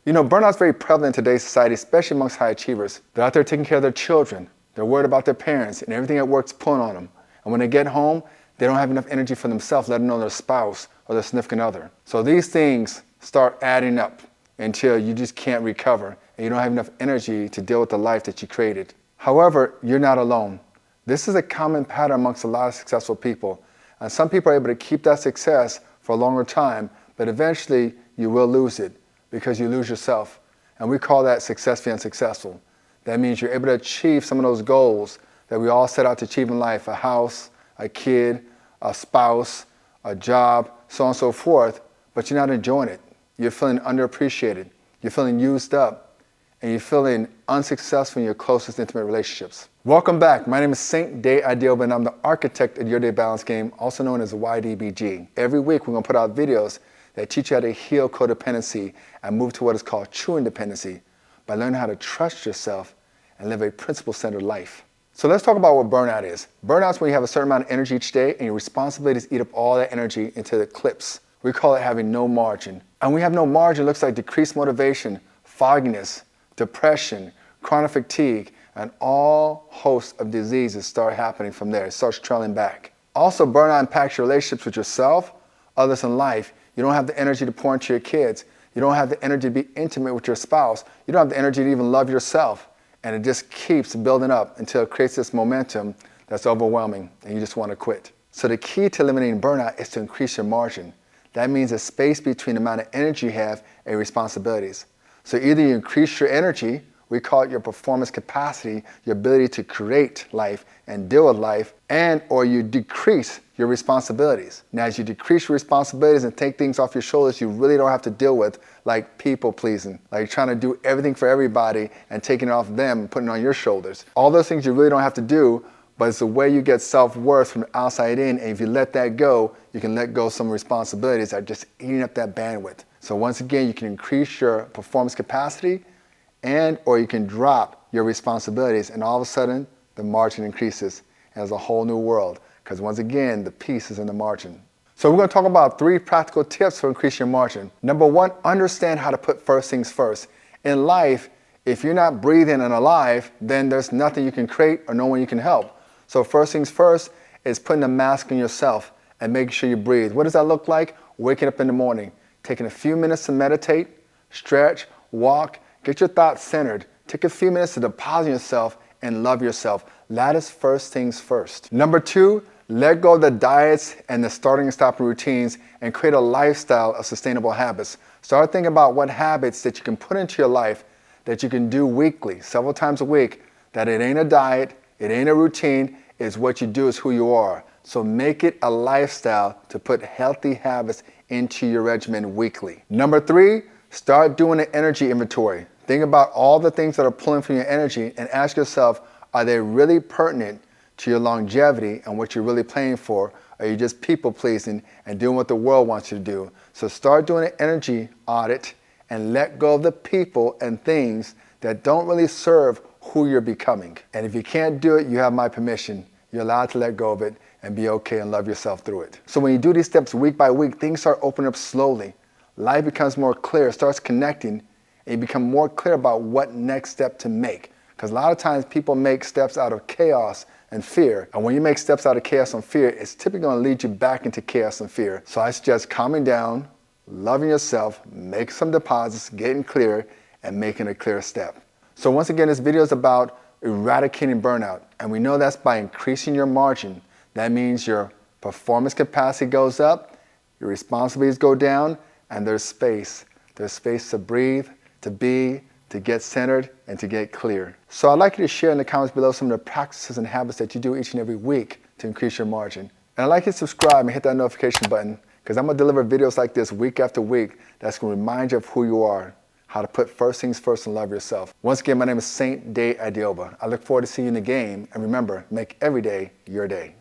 You know, burnout's very prevalent in today's society, especially amongst high achievers. They're out there taking care of their children. They're worried about their parents and everything at work's pulling on them. And when they get home, they don't have enough energy for themselves, let alone their spouse or their significant other. So these things start adding up until you just can't recover and you don't have enough energy to deal with the life that you created. However, you're not alone. This is a common pattern amongst a lot of successful people. And some people are able to keep that success for a longer time, but eventually you will lose it because you lose yourself. And we call that successfully unsuccessful. That means you're able to achieve some of those goals that we all set out to achieve in life: a house, a kid, a spouse, a job, so on and so forth, but you're not enjoying it. You're feeling underappreciated. You're feeling used up, and you're feeling unsuccessful in your closest intimate relationships. Welcome back. My name is Saint Day Ideoba, and I'm the architect of YourDay Balance Game, also known as YDBG. Every week, we're going to put out videos that teach you how to heal codependency and move to what is called true independency by learning how to trust yourself and live a principle-centered life. So let's talk about what burnout is. Burnout is when you have a certain amount of energy each day and your responsibilities eat up all that energy into the clips. We call it having no margin. And when we have no margin, it looks like decreased motivation, fogginess, depression, chronic fatigue, and all hosts of diseases start happening from there. It starts trailing back. Also, burnout impacts your relationships with yourself, others in life. You don't have the energy to pour into your kids. You don't have the energy to be intimate with your spouse. You don't have the energy to even love yourself. And it just keeps building up until it creates this momentum that's overwhelming and you just want to quit. So the key to eliminating burnout is to increase your margin. That means a space between the amount of energy you have and responsibilities. So either you increase your energy, we call it your performance capacity, your ability to create life and deal with life, and or you decrease your responsibilities. Now, as you decrease your responsibilities and take things off your shoulders you really don't have to deal with, like people pleasing, like trying to do everything for everybody and taking it off them and putting it on your shoulders. All those things you really don't have to do, but it's the way you get self-worth from the outside in, and if you let that go, you can let go of some responsibilities that are just eating up that bandwidth. So once again, you can increase your performance capacity and or you can drop your responsibilities, and all of a sudden the margin increases and there's a whole new world, because once again the peace is in the margin. So we're going to talk about 3 practical tips for increasing your margin. Number 1, understand how to put first things first. In life, if you're not breathing and alive, then there's nothing you can create or no one you can help. So first things first is putting a mask on yourself and making sure you breathe. What does that look like? Waking up in the morning, taking a few minutes to meditate, stretch, walk, get your thoughts centered. Take a few minutes to deposit yourself and love yourself. That is first things first. Number 2, let go of the diets and the starting and stopping routines and create a lifestyle of sustainable habits. Start thinking about what habits that you can put into your life that you can do weekly, several times a week, that it ain't a diet, it ain't a routine, it's what you do, is who you are. So make it a lifestyle to put healthy habits into your regimen weekly. Number 3, start doing an energy inventory. Think about all the things that are pulling from your energy and ask yourself, are they really pertinent to your longevity and what you're really playing for? Are you just people pleasing and doing what the world wants you to do? So start doing an energy audit and let go of the people and things that don't really serve who you're becoming. And if you can't do it, you have my permission. You're allowed to let go of it and be okay and love yourself through it. So when you do these steps week by week, things start opening up slowly. Life becomes more clear, starts connecting, and you become more clear about what next step to make. Because a lot of times people make steps out of chaos and fear. And when you make steps out of chaos and fear, it's typically going to lead you back into chaos and fear. So I suggest calming down, loving yourself, making some deposits, getting clear, and making a clear step. So once again, this video is about eradicating burnout. And we know that's by increasing your margin. That means your performance capacity goes up, your responsibilities go down, and there's space. There's space to breathe, to be, to get centered, and to get clear. So I'd like you to share in the comments below some of the practices and habits that you do each and every week to increase your margin. And I'd like you to subscribe and hit that notification button, because I'm going to deliver videos like this week after week that's going to remind you of who you are, how to put first things first and love yourself. Once again, my name is Saint Day Ideoba. I look forward to seeing you in the game, and remember, make every day your day.